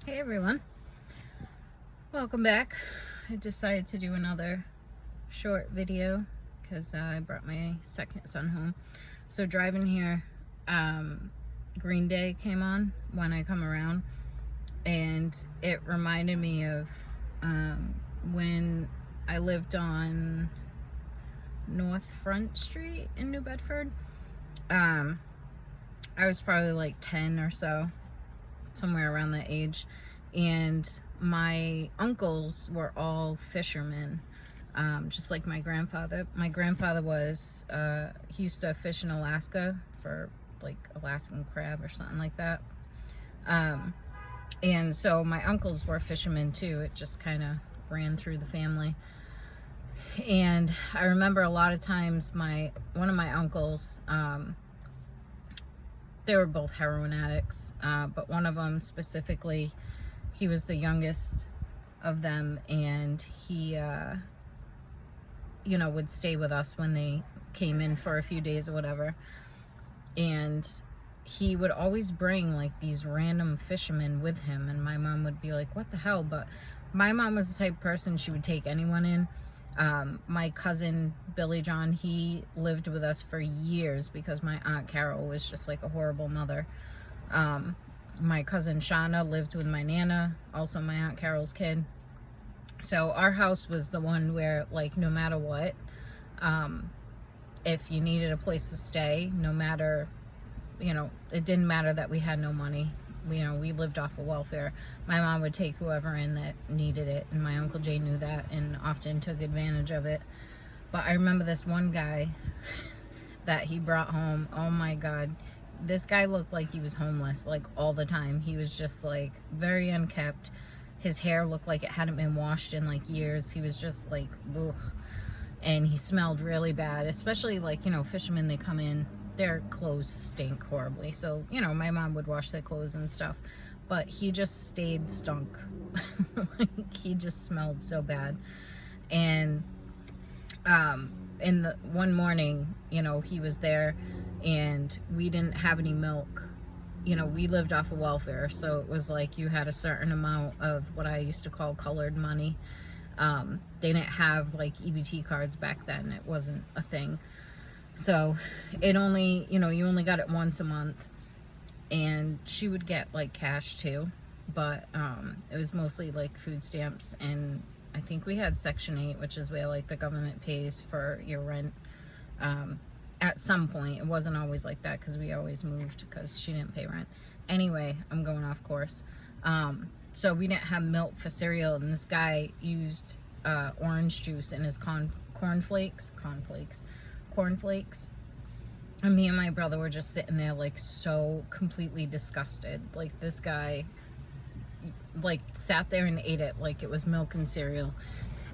Hey everyone, welcome back. I decided to do another short video because I brought my second son home. So driving here, Green Day came on when I come around, and it reminded me of when I lived on North Front Street in New Bedford. I was probably like 10 or so, somewhere around that age, and my uncles were all fishermen, just like my grandfather. My grandfather was he used to fish in Alaska for like Alaskan crab or something like that, and so my uncles were fishermen too. It just kind of ran through the family. And I remember a lot of times one of my uncles, they were both heroin addicts, but one of them specifically, he was the youngest of them, and he, would stay with us when they came in for a few days or whatever. And he would always bring like these random fishermen with him, and my mom would be like, what the hell? But my mom was the type of person, she would take anyone in. My cousin Billy John, he lived with us for years because my Aunt Carol was just like a horrible mother. My cousin Shauna lived with my Nana, also my Aunt Carol's kid. So our house was the one where, like, no matter what, if you needed a place to stay, no matter, it didn't matter that we had no money. We lived off of welfare. My mom would take whoever in that needed it, and my Uncle Jay knew that and often took advantage of it. But I remember this one guy that he brought home. Oh my God. This guy looked like he was homeless, like, all the time. He was just like very unkempt. His hair looked like it hadn't been washed in like years. He was just like, ugh. And he smelled really bad, especially like, fishermen, they come in, their clothes stink horribly. So, my mom would wash their clothes and stuff, but he just stayed stunk. Like, he just smelled so bad. And in the one morning, he was there, and we didn't have any milk. We lived off of welfare, so it was like you had a certain amount of what I used to call colored money. They didn't have like EBT cards back then. It wasn't a thing. So it only, you only got it once a month, and she would get like cash too, but it was mostly like food stamps. And I think we had Section 8, which is where like the government pays for your rent. At some point, it wasn't always like that because we always moved because she didn't pay rent. Anyway, I'm going off course. So we didn't have milk for cereal, and this guy used orange juice in his cornflakes. And me and my brother were just sitting there like so completely disgusted. Like, this guy like sat there and ate it like it was milk and cereal.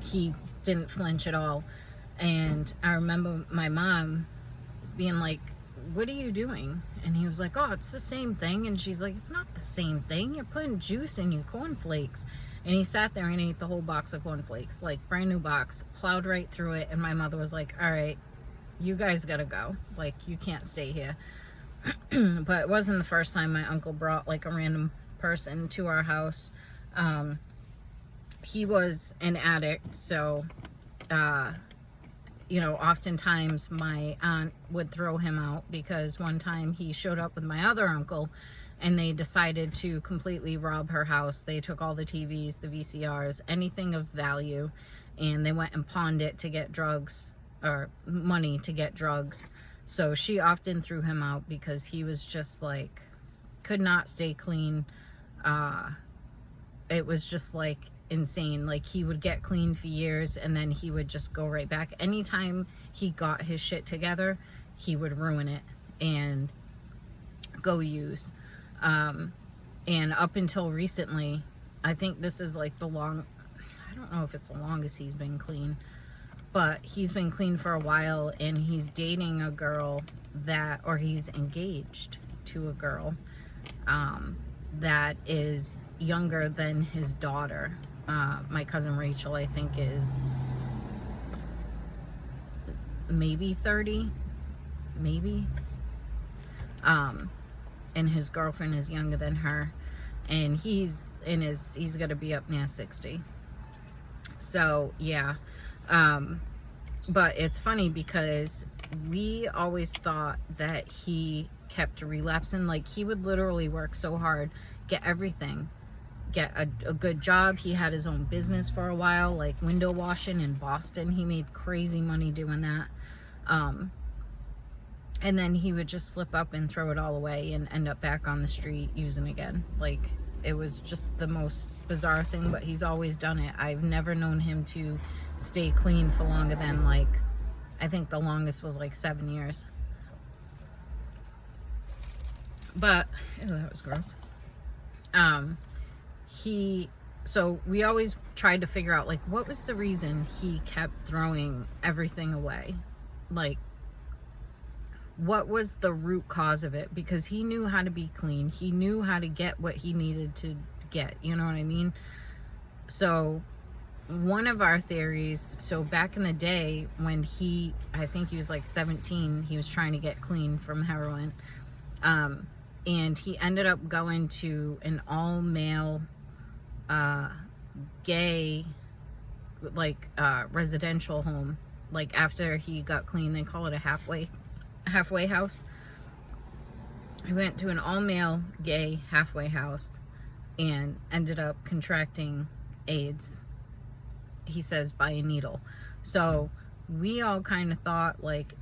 He didn't flinch at all. And I remember my mom being like, what are you doing? And he was like, oh, it's the same thing. And she's like, it's not the same thing. You're putting juice in your cornflakes. And he sat there and ate the whole box of cornflakes, like brand new box, plowed right through it. And my mother was like, all right, you guys gotta go. Like, you can't stay here. But it wasn't the first time my uncle brought like a random person to our house. He was an addict, so oftentimes my aunt would throw him out, because one time he showed up with my other uncle and they decided to completely rob her house. They took all the TVs, the VCRs, anything of value, and they went and pawned it to get drugs, or money to get drugs. So she often threw him out because he was just like, could not stay clean. It was just like insane. Like, he would get clean for years and then he would just go right back. Anytime he got his shit together, he would ruin it and go use. And up until recently, I think this is like I don't know if it's the longest he's been clean, but he's been clean for a while, and he's dating a girl or he's engaged to a girl that is younger than his daughter. My cousin Rachel, I think, is maybe 30, maybe. And his girlfriend is younger than her, and he's he's gonna be up near 60. So yeah. But it's funny because we always thought that he kept relapsing. Like, he would literally work so hard, get everything, get a good job. He had his own business for a while, like window washing in Boston. He made crazy money doing that. And then he would just slip up and throw it all away and end up back on the street using again. Like, it was just the most bizarre thing, but he's always done it. I've never known him to stay clean for longer than, like, I think the longest was like 7 years. But, ew, that was gross. So we always tried to figure out, like, what was the reason he kept throwing everything away? Like, what was the root cause of it? Because he knew how to be clean. He knew how to get what he needed to get. You know what I mean? So one of our theories, so back in the day when I think he was like 17, he was trying to get clean from heroin. And he ended up going to an all-male, gay, like, residential home. Like, after he got clean, they call it a halfway house. He went to an all-male gay halfway house and ended up contracting AIDS, he says, by a needle. So we all kind of thought, like,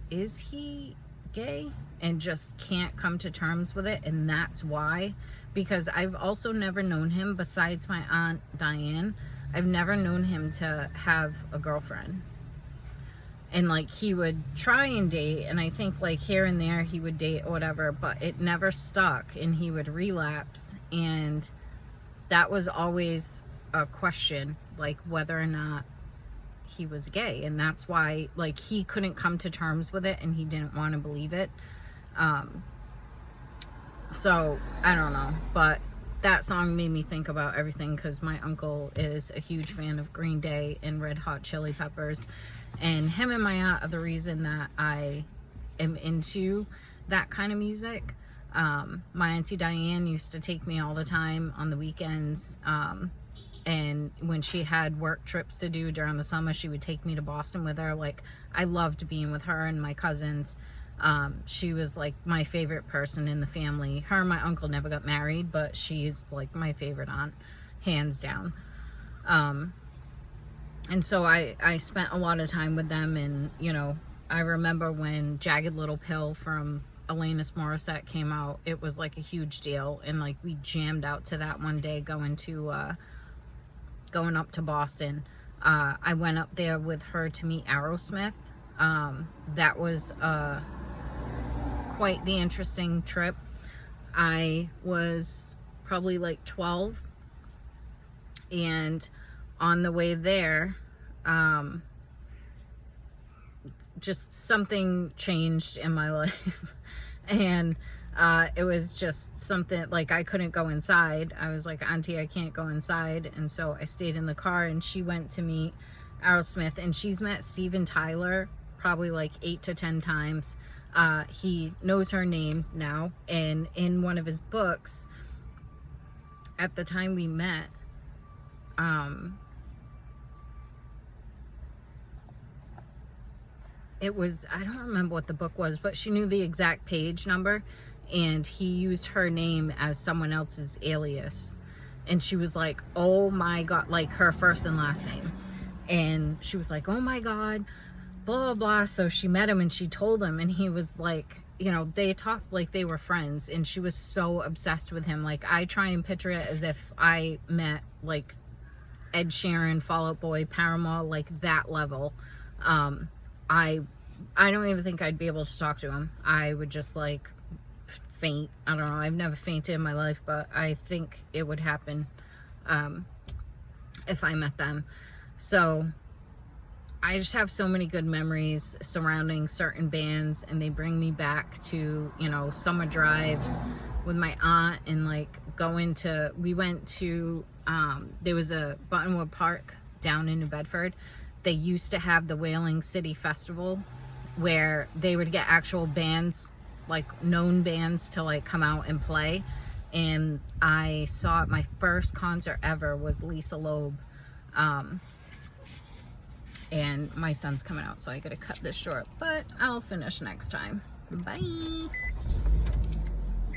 is he gay and just can't come to terms with it? And that's why. Because I've also never known him, besides my Aunt Diane, I've never known him to have a girlfriend. And, like, he would try and date, and I think, like, here and there he would date or whatever, but it never stuck, and he would relapse. And that was always a question, like, whether or not he was gay. And that's why, like, he couldn't come to terms with it, and he didn't want to believe it. So I don't know, but that song made me think about everything, because my uncle is a huge fan of Green Day and Red Hot Chili Peppers, and him and my aunt are the reason that I am into that kind of music. My auntie Diane used to take me all the time on the weekends, and when she had work trips to do during the summer, she would take me to Boston with her. Like, I loved being with her and my cousins. She was, like, my favorite person in the family. Her and my uncle never got married, but she's, like, my favorite aunt, hands down. And so I spent a lot of time with them, and, you know, I remember when Jagged Little Pill from Alanis Morissette came out, it was, like, a huge deal, and, like, we jammed out to that one day going up to Boston. I went up there with her to meet Aerosmith. That was, quite the interesting trip. I was probably like 12, and on the way there, just something changed in my life. And it was just something, like, I couldn't go inside. I was like, Auntie, I can't go inside. And so I stayed in the car, and she went to meet Aerosmith, and she's met Steven Tyler probably like 8 to 10 times. He knows her name now, and in one of his books, at the time we met, it was, I don't remember what the book was, but she knew the exact page number, and he used her name as someone else's alias. And she was like, oh my God, like her first and last name. And she was like, oh my God, blah, blah, blah. So she met him, and she told him, and he was like, you know, they talked like they were friends, and she was so obsessed with him. Like, I try and picture it as if I met, like, Ed Sheeran, Fall Out Boy, Paramore, like that level. I don't even think I'd be able to talk to him. I would just, like, faint. I don't know. I've never fainted in my life, but I think it would happen if I met them. So I just have so many good memories surrounding certain bands, and they bring me back to, you know, summer drives with my aunt, and, like, we went to, there was a Buttonwood Park down in New Bedford. They used to have the Whaling City Festival, where they would get actual bands, like known bands, to, like, come out and play. and I saw my first concert ever was Lisa Loeb. And my son's coming out, so I gotta cut this short, but I'll finish next time. Bye.